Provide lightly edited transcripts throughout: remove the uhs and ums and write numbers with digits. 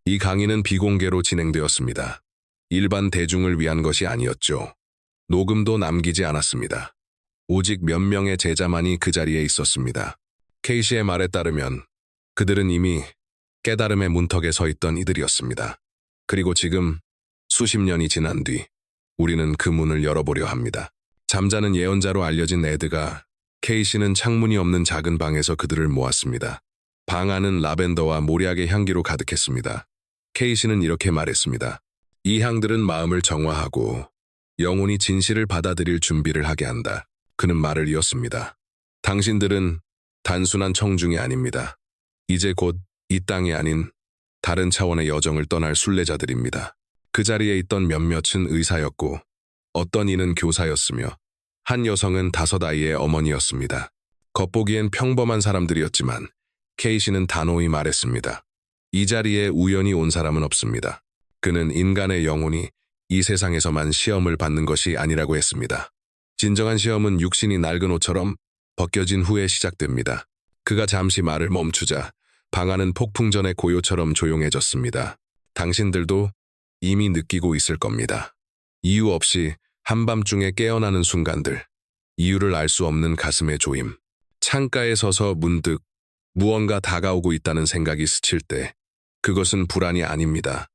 이 강의는 비공개로 진행되었습니다. 일반 대중을 위한 것이 아니었죠. 녹음도 남기지 않았습니다. 오직 몇 명의 제자만이 그 자리에 있었습니다. 케이시의 말에 따르면 그들은 이미 깨달음의 문턱에 서 있던 이들이었습니다. 그리고 지금 수십 년이 지난 뒤 우리는 그 문을 열어보려 합니다. 잠자는 예언자로 알려진 에드가 케이시는 창문이 없는 작은 방에서 그들을 모았습니다. 방 안은 라벤더와 모략의 향기로 가득했습니다. 케이시는 이렇게 말했습니다. 이 향들은 마음을 정화하고 영혼이 진실을 받아들일 준비를 하게 한다. 그는 말을 이었습니다. 당신들은 단순한 청중이 아닙니다. 이제 곧 이 땅이 아닌 다른 차원의 여정을 떠날 순례자들입니다. 그 자리에 있던 몇몇은 의사였고 어떤 이는 교사였으며 한 여성은 5아이의 어머니였습니다. 겉보기엔 평범한 사람들이었지만 케이시는 단호히 말했습니다. 이 자리에 우연히 온 사람은 없습니다. 그는 인간의 영혼이 이 세상에서만 시험을 받는 것이 아니라고 했습니다. 진정한 시험은 육신이 낡은 옷처럼 벗겨진 후에 시작됩니다. 그가 잠시 말을 멈추자 방 안은 폭풍전의 고요처럼 조용해졌습니다. 당신들도 이미 느끼고 있을 겁니다. 이유 없이 한밤중에 깨어나는 순간들, 이유를 알 수 없는 가슴의 조임, 창가에 서서 문득 무언가 다가오고 있다는 생각이 스칠 때 그것은 불안이 아닙니다.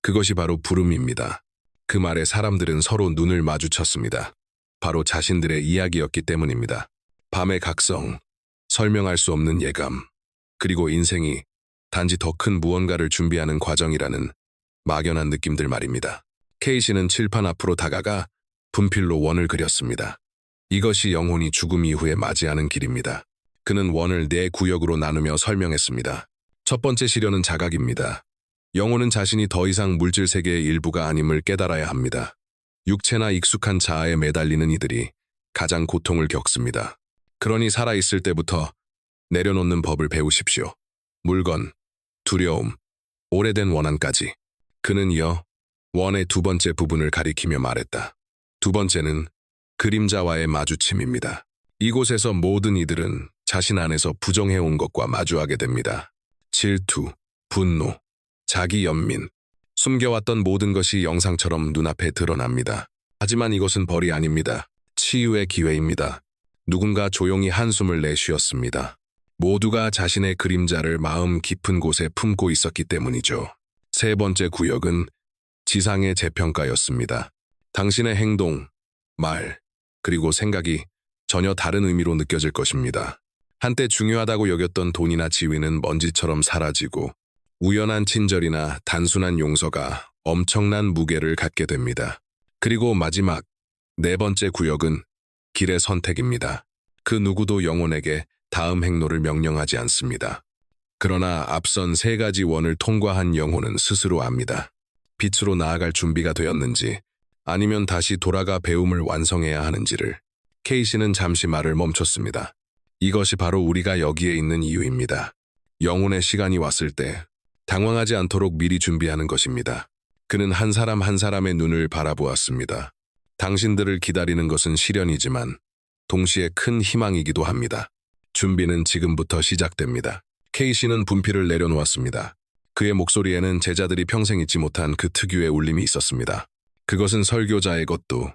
그것이 바로 부름입니다. 그 말에 사람들은 서로 눈을 마주쳤습니다. 바로 자신들의 이야기였기 때문입니다. 밤의 각성, 설명할 수 없는 예감, 그리고 인생이 단지 더 큰 무언가를 준비하는 과정이라는 막연한 느낌들 말입니다. 케이시는 칠판 앞으로 다가가 분필로 원을 그렸습니다. 이것이 영혼이 죽음 이후에 맞이하는 길입니다. 그는 원을 4구역으로 나누며 설명했습니다. 첫 번째 시련은 자각입니다. 영혼은 자신이 더 이상 물질 세계의 일부가 아님을 깨달아야 합니다. 육체나 익숙한 자아에 매달리는 이들이 가장 고통을 겪습니다. 그러니 살아있을 때부터 내려놓는 법을 배우십시오. 물건, 두려움, 오래된 원한까지. 그는 이어 원의 2번째 부분을 가리키며 말했다. 2번째는 그림자와의 마주침입니다. 이곳에서 모든 이들은 자신 안에서 부정해온 것과 마주하게 됩니다. 질투, 분노, 자기 연민, 숨겨왔던 모든 것이 영상처럼 눈앞에 드러납니다. 하지만 이것은 벌이 아닙니다. 치유의 기회입니다. 누군가 조용히 한숨을 내쉬었습니다. 모두가 자신의 그림자를 마음 깊은 곳에 품고 있었기 때문이죠. 3번째 구역은 지상의 재평가였습니다. 당신의 행동, 말, 그리고 생각이 전혀 다른 의미로 느껴질 것입니다. 한때 중요하다고 여겼던 돈이나 지위는 먼지처럼 사라지고 우연한 친절이나 단순한 용서가 엄청난 무게를 갖게 됩니다. 그리고 마지막 4번째 구역은 길의 선택입니다. 그 누구도 영혼에게 다음 행로를 명령하지 않습니다. 그러나 앞선 3가지 원을 통과한 영혼은 스스로 압니다. 빛으로 나아갈 준비가 되었는지 아니면 다시 돌아가 배움을 완성해야 하는지를. 케이시는 잠시 말을 멈췄습니다. 이것이 바로 우리가 여기에 있는 이유입니다. 영혼의 시간이 왔을 때 당황하지 않도록 미리 준비하는 것입니다. 그는 한 사람 한 사람의 눈을 바라보았습니다. 당신들을 기다리는 것은 시련이지만 동시에 큰 희망이기도 합니다. 준비는 지금부터 시작됩니다. 케이시는 분필을 내려놓았습니다. 그의 목소리에는 제자들이 평생 잊지 못한 그 특유의 울림이 있었습니다. 그것은 설교자의 것도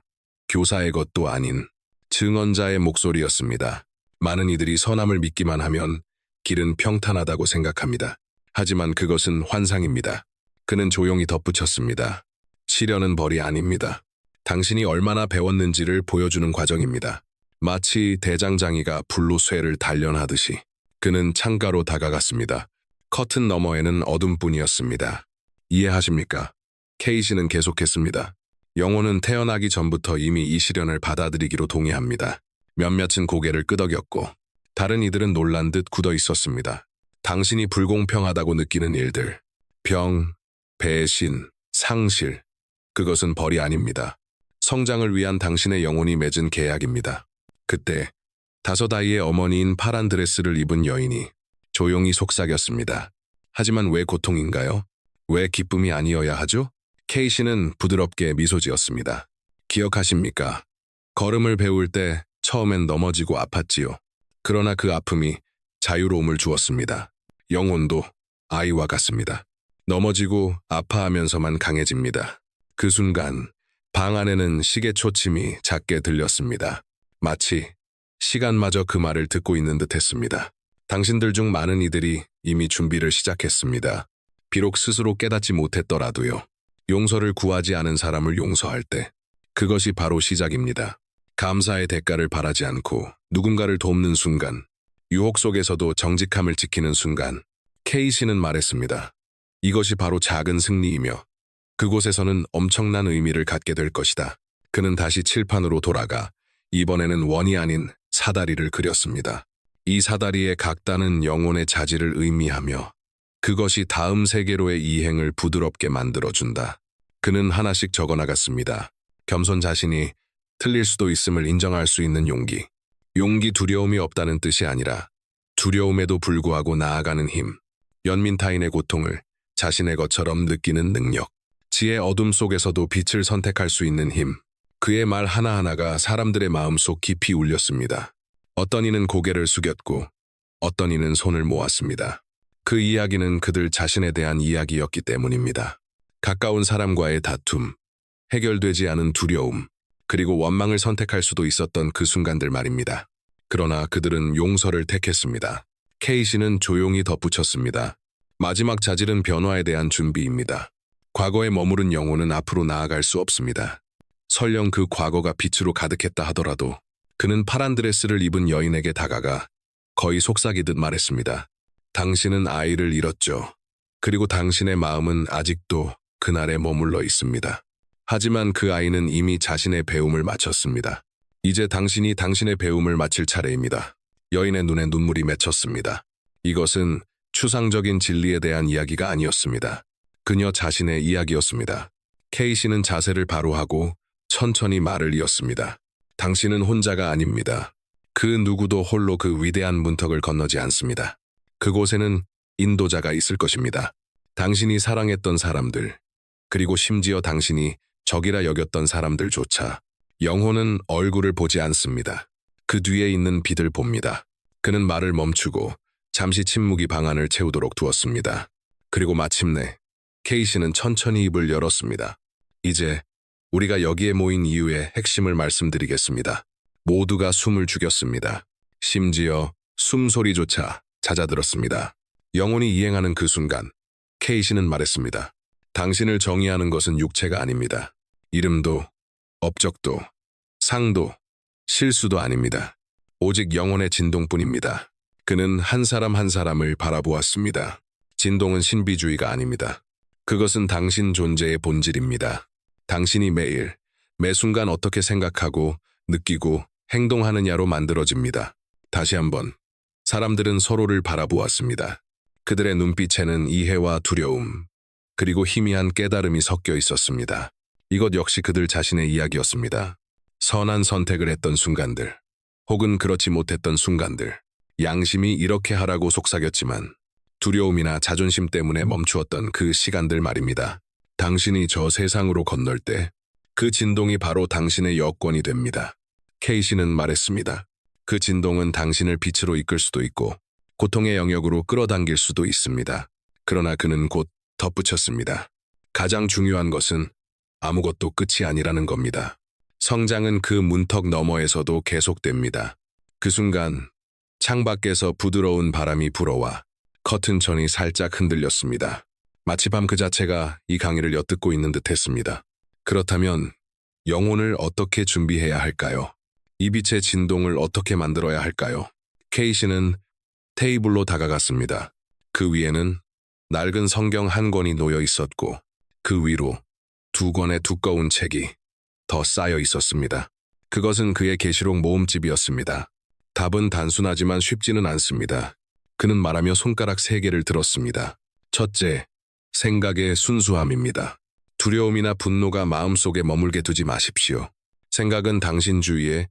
교사의 것도 아닌 증언자의 목소리였습니다. 많은 이들이 선함을 믿기만 하면 길은 평탄하다고 생각합니다. 하지만 그것은 환상입니다. 그는 조용히 덧붙였습니다. 시련은 벌이 아닙니다. 당신이 얼마나 배웠는지를 보여주는 과정입니다. 마치 대장장이가 불로 쇠를 단련하듯이. 그는 창가로 다가갔습니다. 커튼 너머에는 어둠뿐이었습니다. 이해하십니까? 케이시는 계속했습니다. 영혼은 태어나기 전부터 이미 이 시련을 받아들이기로 동의합니다. 몇몇은 고개를 끄덕였고 다른 이들은 놀란 듯 굳어 있었습니다. 당신이 불공평하다고 느끼는 일들, 병, 배신, 상실, 그것은 벌이 아닙니다. 성장을 위한 당신의 영혼이 맺은 계약입니다. 그때 5아이의 어머니인 파란 드레스를 입은 여인이 조용히 속삭였습니다. 하지만 왜 고통인가요? 왜 기쁨이 아니어야 하죠? 케이시는 부드럽게 미소 지었습니다. 기억하십니까? 걸음을 배울 때 처음엔 넘어지고 아팠지요. 그러나 그 아픔이 자유로움을 주었습니다. 영혼도 아이와 같습니다. 넘어지고 아파하면서만 강해집니다. 그 순간 방 안에는 시계 초침이 작게 들렸습니다. 마치 시간마저 그 말을 듣고 있는 듯했습니다. 당신들 중 많은 이들이 이미 준비를 시작했습니다. 비록 스스로 깨닫지 못했더라도요. 용서를 구하지 않은 사람을 용서할 때 그것이 바로 시작입니다. 감사의 대가를 바라지 않고 누군가를 돕는 순간, 유혹 속에서도 정직함을 지키는 순간, K씨는 말했습니다. 이것이 바로 작은 승리이며 그곳에서는 엄청난 의미를 갖게 될 것이다. 그는 다시 칠판으로 돌아가 이번에는 원이 아닌 사다리를 그렸습니다. 이 사다리의 각단은 영혼의 자질을 의미하며 그것이 다음 세계로의 이행을 부드럽게 만들어준다. 그는 하나씩 적어나갔습니다. 겸손 자신이 틀릴 수도 있음을 인정할 수 있는 용기. 용기 두려움이 없다는 뜻이 아니라 두려움에도 불구하고 나아가는 힘. 연민타인의 고통을 자신의 것처럼 느끼는 능력. 지혜 어둠 속에서도 빛을 선택할 수 있는 힘. 그의 말 하나하나가 사람들의 마음속 깊이 울렸습니다. 어떤 이는 고개를 숙였고 어떤 이는 손을 모았습니다. 그 이야기는 그들 자신에 대한 이야기였기 때문입니다. 가까운 사람과의 다툼, 해결되지 않은 두려움, 그리고 원망을 선택할 수도 있었던 그 순간들 말입니다. 그러나 그들은 용서를 택했습니다. K씨는 조용히 덧붙였습니다. 마지막 자질은 변화에 대한 준비입니다. 과거에 머무른 영혼은 앞으로 나아갈 수 없습니다. 설령 그 과거가 빛으로 가득했다 하더라도 그는 파란 드레스를 입은 여인에게 다가가 거의 속삭이듯 말했습니다. 당신은 아이를 잃었죠. 그리고 당신의 마음은 아직도 그날에 머물러 있습니다. 하지만 그 아이는 이미 자신의 배움을 마쳤습니다. 이제 당신이 당신의 배움을 마칠 차례입니다. 여인의 눈에 눈물이 맺혔습니다. 이것은 추상적인 진리에 대한 이야기가 아니었습니다. 그녀 자신의 이야기였습니다. K씨는 자세를 바로 하고 천천히 말을 이었습니다. 당신은 혼자가 아닙니다. 그 누구도 홀로 그 위대한 문턱을 건너지 않습니다. 그곳에는 인도자가 있을 것입니다. 당신이 사랑했던 사람들, 그리고 심지어 당신이 적이라 여겼던 사람들조차 영혼은 얼굴을 보지 않습니다. 그 뒤에 있는 빛을 봅니다. 그는 말을 멈추고 잠시 침묵이 방안을 채우도록 두었습니다. 그리고 마침내 K씨는 천천히 입을 열었습니다. 이제 우리가 여기에 모인 이유의 핵심을 말씀드리겠습니다. 모두가 숨을 죽였습니다. 심지어 숨소리조차 잦아들었습니다. 영혼이 이행하는 그 순간 K씨는 말했습니다. 당신을 정의하는 것은 육체가 아닙니다. 이름도, 업적도, 상도, 실수도 아닙니다. 오직 영혼의 진동뿐입니다. 그는 한 사람 한 사람을 바라보았습니다. 진동은 신비주의가 아닙니다. 그것은 당신 존재의 본질입니다. 당신이 매일, 매 순간 어떻게 생각하고, 느끼고, 행동하느냐로 만들어집니다. 다시 한번, 사람들은 서로를 바라보았습니다. 그들의 눈빛에는 이해와 두려움, 그리고 희미한 깨달음이 섞여 있었습니다. 이것 역시 그들 자신의 이야기였습니다. 선한 선택을 했던 순간들, 혹은 그렇지 못했던 순간들, 양심이 이렇게 하라고 속삭였지만 두려움이나 자존심 때문에 멈추었던 그 시간들 말입니다. 당신이 저 세상으로 건널 때 그 진동이 바로 당신의 여권이 됩니다. K씨는 말했습니다. 그 진동은 당신을 빛으로 이끌 수도 있고 고통의 영역으로 끌어당길 수도 있습니다. 그러나 그는 곧 덧붙였습니다. 가장 중요한 것은 아무것도 끝이 아니라는 겁니다. 성장은 그 문턱 너머에서도 계속됩니다. 그 순간 창밖에서 부드러운 바람이 불어와 커튼천이 살짝 흔들렸습니다. 마치 밤 그 자체가 이 강의를 엿듣고 있는 듯했습니다. 그렇다면 영혼을 어떻게 준비해야 할까요? 이 빛의 진동을 어떻게 만들어야 할까요? K씨는 테이블로 다가갔습니다. 그 위에는 낡은 성경 한 권이 놓여 있었고 그 위로 2권의 두꺼운 책이 더 쌓여 있었습니다. 그것은 그의 계시록 모음집이었습니다. 답은 단순하지만 쉽지는 않습니다. 그는 말하며 손가락 3개를 들었습니다. 첫째, 생각의 순수함입니다. 두려움이나 분노가 마음속에 머물게 두지 마십시오. 생각은 당신 주위에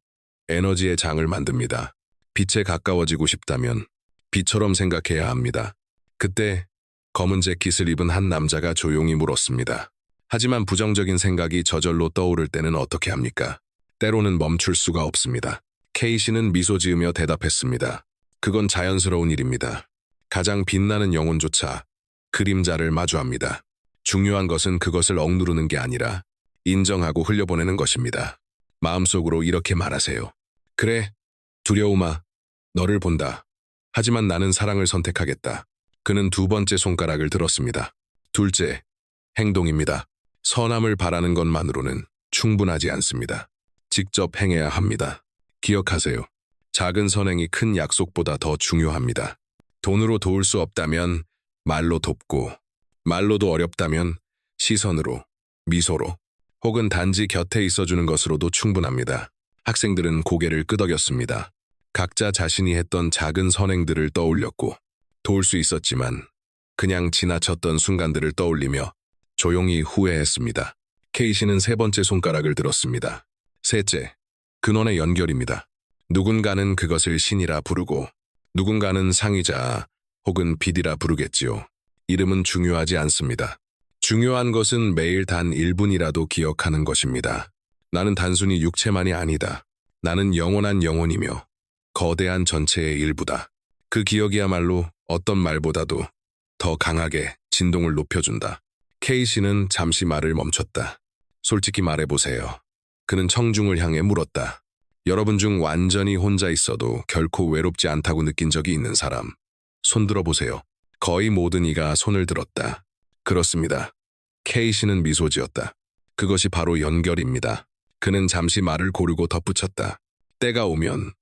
에너지의 장을 만듭니다. 빛에 가까워지고 싶다면 빛처럼 생각해야 합니다. 그때 검은 재킷을 입은 한 남자가 조용히 물었습니다. 하지만 부정적인 생각이 저절로 떠오를 때는 어떻게 합니까? 때로는 멈출 수가 없습니다. K씨는 미소 지으며 대답했습니다. 그건 자연스러운 일입니다. 가장 빛나는 영혼조차 그림자를 마주합니다. 중요한 것은 그것을 억누르는 게 아니라 인정하고 흘려보내는 것입니다. 마음속으로 이렇게 말하세요. 그래, 두려움아, 너를 본다. 하지만 나는 사랑을 선택하겠다. 그는 두 번째 손가락을 들었습니다. 둘째, 행동입니다. 선함을 바라는 것만으로는 충분하지 않습니다. 직접 행해야 합니다. 기억하세요. 작은 선행이 큰 약속보다 더 중요합니다. 돈으로 도울 수 없다면 말로 돕고, 말로도 어렵다면 시선으로, 미소로, 혹은 단지 곁에 있어주는 것으로도 충분합니다. 학생들은 고개를 끄덕였습니다. 각자 자신이 했던 작은 선행들을 떠올렸고, 도울 수 있었지만 그냥 지나쳤던 순간들을 떠올리며 조용히 후회했습니다. 케이시는 세 번째 손가락을 들었습니다. 셋째, 근원의 연결입니다. 누군가는 그것을 신이라 부르고 누군가는 상이자 혹은 빛이라 부르겠지요. 이름은 중요하지 않습니다. 중요한 것은 매일 단 1분이라도 기억하는 것입니다. 나는 단순히 육체만이 아니다. 나는 영원한 영혼이며 거대한 전체의 일부다. 그 기억이야말로 어떤 말보다도 더 강하게 진동을 높여준다. 케이시는 잠시 말을 멈췄다. 솔직히 말해보세요. 그는 청중을 향해 물었다. 여러분 중 완전히 혼자 있어도 결코 외롭지 않다고 느낀 적이 있는 사람. 손 들어보세요. 거의 모든 이가 손을 들었다. 그렇습니다. 케이시는 미소 지었다. 그것이 바로 연결입니다. 그는 잠시 말을 고르고 덧붙였다. 때가 오면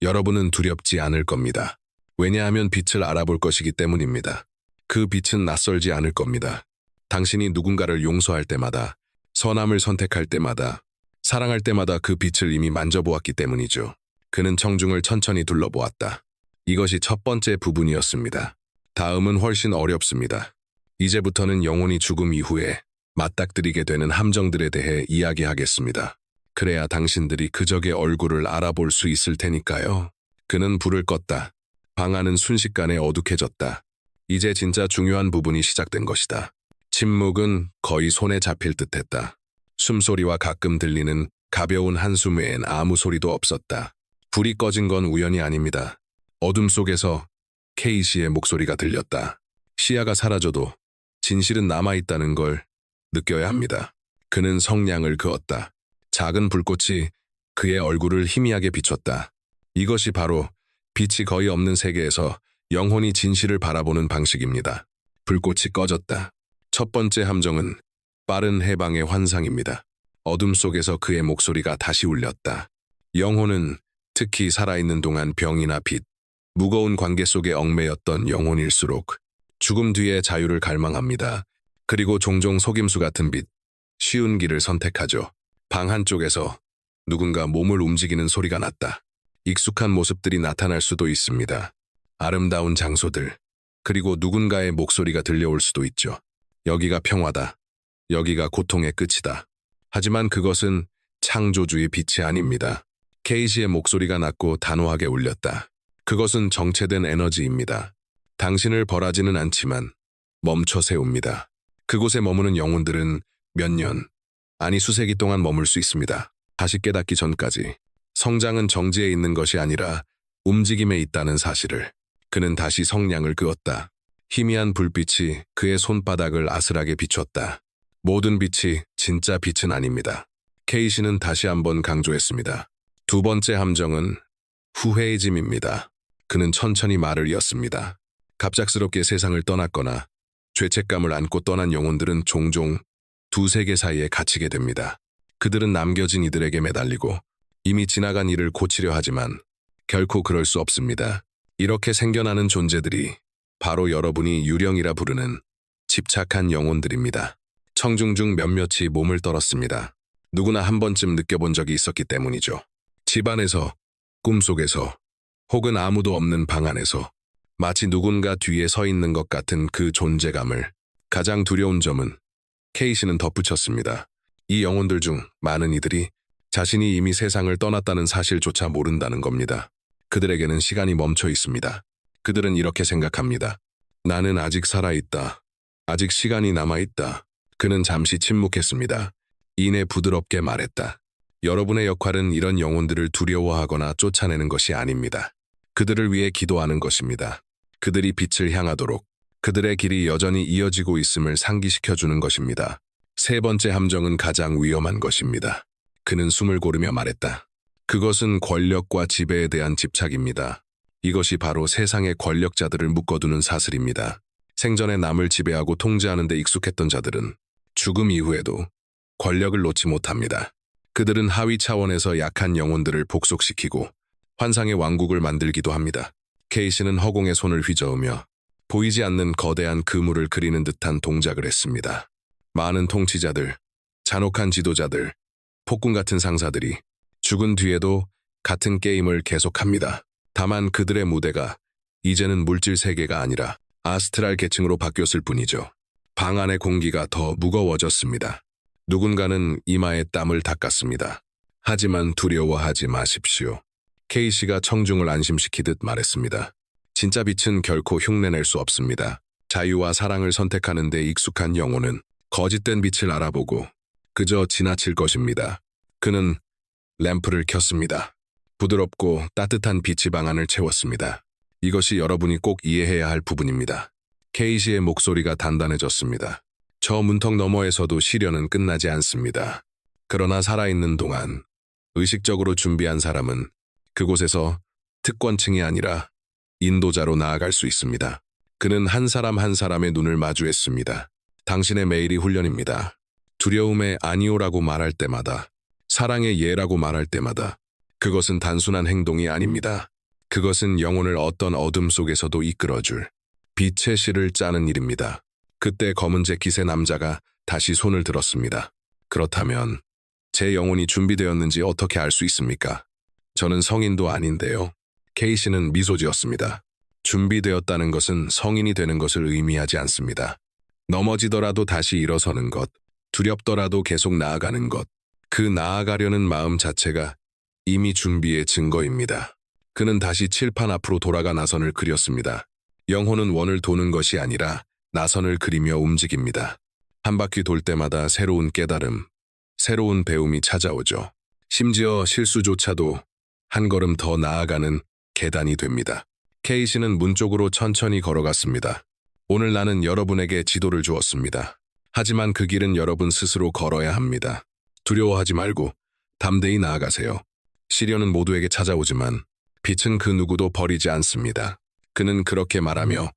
여러분은 두렵지 않을 겁니다. 왜냐하면 빛을 알아볼 것이기 때문입니다. 그 빛은 낯설지 않을 겁니다. 당신이 누군가를 용서할 때마다, 선함을 선택할 때마다, 사랑할 때마다 그 빛을 이미 만져보았기 때문이죠. 그는 청중을 천천히 둘러보았다. 이것이 첫 번째 부분이었습니다. 다음은 훨씬 어렵습니다. 이제부터는 영혼이 죽음 이후에 맞닥뜨리게 되는 함정들에 대해 이야기하겠습니다. 그래야 당신들이 그적의 얼굴을 알아볼 수 있을 테니까요. 그는 불을 껐다. 방 안은 순식간에 어둑해졌다. 이제 진짜 중요한 부분이 시작된 것이다. 침묵은 거의 손에 잡힐 듯했다. 숨소리와 가끔 들리는 가벼운 한숨 외엔 아무 소리도 없었다. 불이 꺼진 건 우연이 아닙니다. 어둠 속에서 케이시의 목소리가 들렸다. 시야가 사라져도 진실은 남아있다는 걸 느껴야 합니다. 그는 성냥을 그었다. 작은 불꽃이 그의 얼굴을 희미하게 비췄다. 이것이 바로 빛이 거의 없는 세계에서 영혼이 진실을 바라보는 방식입니다. 불꽃이 꺼졌다. 첫 번째 함정은 빠른 해방의 환상입니다. 어둠 속에서 그의 목소리가 다시 울렸다. 영혼은 특히 살아있는 동안 병이나 빛, 무거운 관계 속에 얽매였던 영혼일수록 죽음 뒤에 자유를 갈망합니다. 그리고 종종 속임수 같은 빛, 쉬운 길을 선택하죠. 방 한쪽에서 누군가 몸을 움직이는 소리가 났다. 익숙한 모습들이 나타날 수도 있습니다. 아름다운 장소들, 그리고 누군가의 목소리가 들려올 수도 있죠. 여기가 평화다. 여기가 고통의 끝이다. 하지만 그것은 창조주의 빛이 아닙니다. 케이시의 목소리가 낮고 단호하게 울렸다. 그것은 정체된 에너지입니다. 당신을 벌하지는 않지만 멈춰 세웁니다. 그곳에 머무는 영혼들은 몇 년, 아니 수세기 동안 머물 수 있습니다. 다시 깨닫기 전까지. 성장은 정지에 있는 것이 아니라 움직임에 있다는 사실을. 그는 다시 성냥을 그었다. 희미한 불빛이 그의 손바닥을 아슬하게 비췄다. 모든 빛이 진짜 빛은 아닙니다. 케이시는 다시 한번 강조했습니다. 두 번째 함정은 후회의 짐입니다. 그는 천천히 말을 이었습니다. 갑작스럽게 세상을 떠났거나 죄책감을 안고 떠난 영혼들은 종종 두 세계 사이에 갇히게 됩니다. 그들은 남겨진 이들에게 매달리고 이미 지나간 일을 고치려 하지만 결코 그럴 수 없습니다. 이렇게 생겨나는 존재들이 바로 여러분이 유령이라 부르는 집착한 영혼들입니다. 청중 중 몇몇이 몸을 떨었습니다. 누구나 한 번쯤 느껴본 적이 있었기 때문이죠. 집안에서, 꿈속에서, 혹은 아무도 없는 방 안에서 마치 누군가 뒤에 서 있는 것 같은 그 존재감을. 가장 두려운 점은 케이시는 덧붙였습니다. 이 영혼들 중 많은 이들이 자신이 이미 세상을 떠났다는 사실조차 모른다는 겁니다. 그들에게는 시간이 멈춰 있습니다. 그들은 이렇게 생각합니다. 나는 아직 살아있다. 아직 시간이 남아있다. 그는 잠시 침묵했습니다. 이내 부드럽게 말했다. 여러분의 역할은 이런 영혼들을 두려워하거나 쫓아내는 것이 아닙니다. 그들을 위해 기도하는 것입니다. 그들이 빛을 향하도록, 그들의 길이 여전히 이어지고 있음을 상기시켜주는 것입니다. 세 번째 함정은 가장 위험한 것입니다. 그는 숨을 고르며 말했다. 그것은 권력과 지배에 대한 집착입니다. 이것이 바로 세상의 권력자들을 묶어두는 사슬입니다. 생전에 남을 지배하고 통제하는 데 익숙했던 자들은 죽음 이후에도 권력을 놓지 못합니다. 그들은 하위 차원에서 약한 영혼들을 복속시키고 환상의 왕국을 만들기도 합니다. 케이시는 허공에 손을 휘저으며 보이지 않는 거대한 그물을 그리는 듯한 동작을 했습니다. 많은 통치자들, 잔혹한 지도자들, 폭군 같은 상사들이 죽은 뒤에도 같은 게임을 계속합니다. 다만 그들의 무대가 이제는 물질 세계가 아니라 아스트랄 계층으로 바뀌었을 뿐이죠. 방 안의 공기가 더 무거워졌습니다. 누군가는 이마에 땀을 닦았습니다. 하지만 두려워하지 마십시오. 케이시가 청중을 안심시키듯 말했습니다. 진짜 빛은 결코 흉내낼 수 없습니다. 자유와 사랑을 선택하는 데 익숙한 영혼은 거짓된 빛을 알아보고 그저 지나칠 것입니다. 그는 램프를 켰습니다. 부드럽고 따뜻한 빛이 방 안을 채웠습니다. 이것이 여러분이 꼭 이해해야 할 부분입니다. 케이시의 목소리가 단단해졌습니다. 저 문턱 너머에서도 시련은 끝나지 않습니다. 그러나 살아있는 동안 의식적으로 준비한 사람은 그곳에서 특권층이 아니라 인도자로 나아갈 수 있습니다. 그는 한 사람 한 사람의 눈을 마주했습니다. 당신의 매일이 훈련입니다. 두려움의 아니오라고 말할 때마다, 사랑의 예라고 말할 때마다 그것은 단순한 행동이 아닙니다. 그것은 영혼을 어떤 어둠 속에서도 이끌어줄 빛의 실을 짜는 일입니다. 그때 검은 재킷의 남자가 다시 손을 들었습니다. 그렇다면 제 영혼이 준비되었는지 어떻게 알 수 있습니까? 저는 성인도 아닌데요. 케이시는 미소 지었습니다. 준비되었다는 것은 성인이 되는 것을 의미하지 않습니다. 넘어지더라도 다시 일어서는 것, 두렵더라도 계속 나아가는 것, 그 나아가려는 마음 자체가 이미 준비의 증거입니다. 그는 다시 칠판 앞으로 돌아가 나선을 그렸습니다. 영혼은 원을 도는 것이 아니라 나선을 그리며 움직입니다. 한 바퀴 돌 때마다 새로운 깨달음, 새로운 배움이 찾아오죠. 심지어 실수조차도 한 걸음 더 나아가는 계단이 됩니다. 케이시는 문 쪽으로 천천히 걸어갔습니다. 오늘 나는 여러분에게 지도를 주었습니다. 하지만 그 길은 여러분 스스로 걸어야 합니다. 두려워하지 말고 담대히 나아가세요. 시련은 모두에게 찾아오지만 빛은 그 누구도 버리지 않습니다. 그는 그렇게 말하며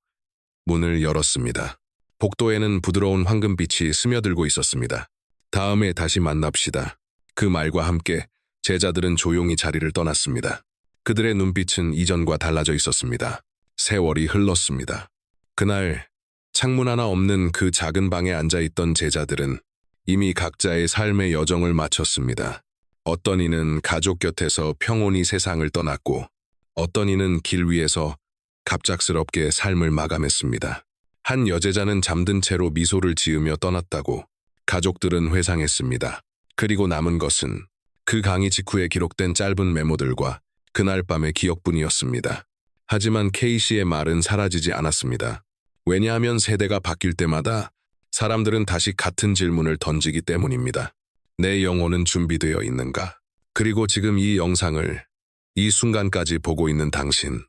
문을 열었습니다. 복도에는 부드러운 황금빛이 스며들고 있었습니다. 다음에 다시 만납시다. 그 말과 함께 제자들은 조용히 자리를 떠났습니다. 그들의 눈빛은 이전과 달라져 있었습니다. 세월이 흘렀습니다. 그날 창문 하나 없는 그 작은 방에 앉아있던 제자들은 이미 각자의 삶의 여정을 마쳤습니다. 어떤 이는 가족 곁에서 평온히 세상을 떠났고 어떤 이는 길 위에서 갑작스럽게 삶을 마감했습니다. 한 여제자는 잠든 채로 미소를 지으며 떠났다고 가족들은 회상했습니다. 그리고 남은 것은 그 강의 직후에 기록된 짧은 메모들과 그날 밤의 기억뿐이었습니다. 하지만 케이시의 말은 사라지지 않았습니다. 왜냐하면 세대가 바뀔 때마다 사람들은 다시 같은 질문을 던지기 때문입니다. 내 영혼은 준비되어 있는가? 그리고 지금 이 영상을 이 순간까지 보고 있는 당신,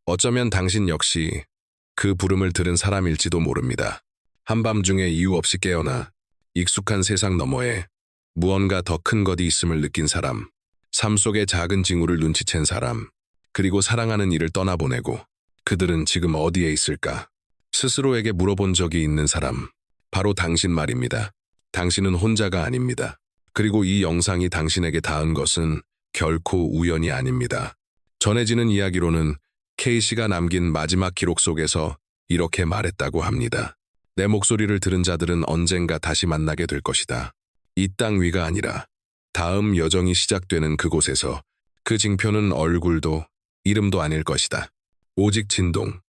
어쩌면 당신 역시 그 부름을 들은 사람일지도 모릅니다. 한밤중에 이유 없이 깨어나 익숙한 세상 너머에 무언가 더 큰 것이 있음을 느낀 사람, 삶 속의 작은 징후를 눈치챈 사람, 그리고 사랑하는 이를 떠나보내고 그들은 지금 어디에 있을까? 스스로에게 물어본 적이 있는 사람, 바로 당신 말입니다. 당신은 혼자가 아닙니다. 그리고 이 영상이 당신에게 닿은 것은 결코 우연이 아닙니다. 전해지는 이야기로는 케이시가 남긴 마지막 기록 속에서 이렇게 말했다고 합니다. 내 목소리를 들은 자들은 언젠가 다시 만나게 될 것이다. 이 땅 위가 아니라 다음 여정이 시작되는 그곳에서 그 징표는 얼굴도 이름도 아닐 것이다. 오직 진동,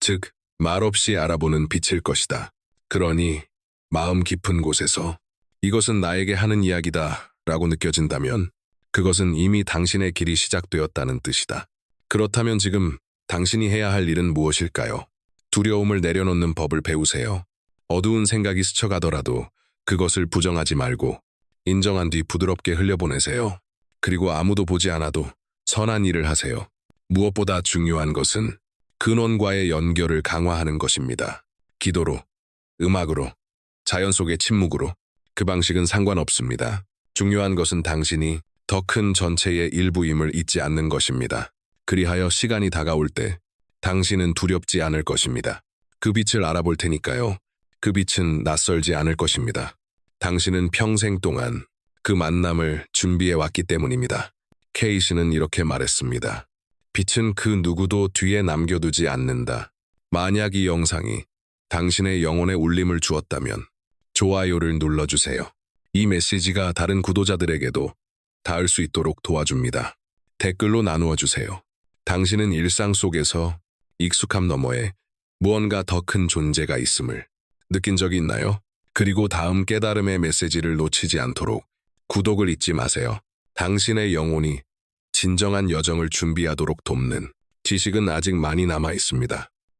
즉 말없이 알아보는 빛일 것이다. 그러니 마음 깊은 곳에서 이것은 나에게 하는 이야기다 라고 느껴진다면 그것은 이미 당신의 길이 시작되었다는 뜻이다. 그렇다면 지금 당신이 해야 할 일은 무엇일까요? 두려움을 내려놓는 법을 배우세요. 어두운 생각이 스쳐가더라도 그것을 부정하지 말고 인정한 뒤 부드럽게 흘려보내세요. 그리고 아무도 보지 않아도 선한 일을 하세요. 무엇보다 중요한 것은 근원과의 연결을 강화하는 것입니다. 기도로, 음악으로, 자연 속의 침묵으로. 그 방식은 상관없습니다. 중요한 것은 당신이 더 큰 전체의 일부임을 잊지 않는 것입니다. 그리하여 시간이 다가올 때 당신은 두렵지 않을 것입니다. 그 빛을 알아볼 테니까요. 그 빛은 낯설지 않을 것입니다. 당신은 평생 동안 그 만남을 준비해 왔기 때문입니다. 케이시는 이렇게 말했습니다. 빛은 그 누구도 뒤에 남겨두지 않는다. 만약 이 영상이 당신의 영혼에 울림을 주었다면 좋아요를 눌러주세요. 이 메시지가 다른 구독자들에게도 닿을 수 있도록 도와줍니다. 댓글로 나누어 주세요. 당신은 일상 속에서 익숙함 너머에 무언가 더 큰 존재가 있음을 느낀 적이 있나요? 그리고 다음 깨달음의 메시지를 놓치지 않도록 구독을 잊지 마세요. 당신의 영혼이 진정한 여정을 준비하도록 돕는 지식은 아직 많이 남아 있습니다.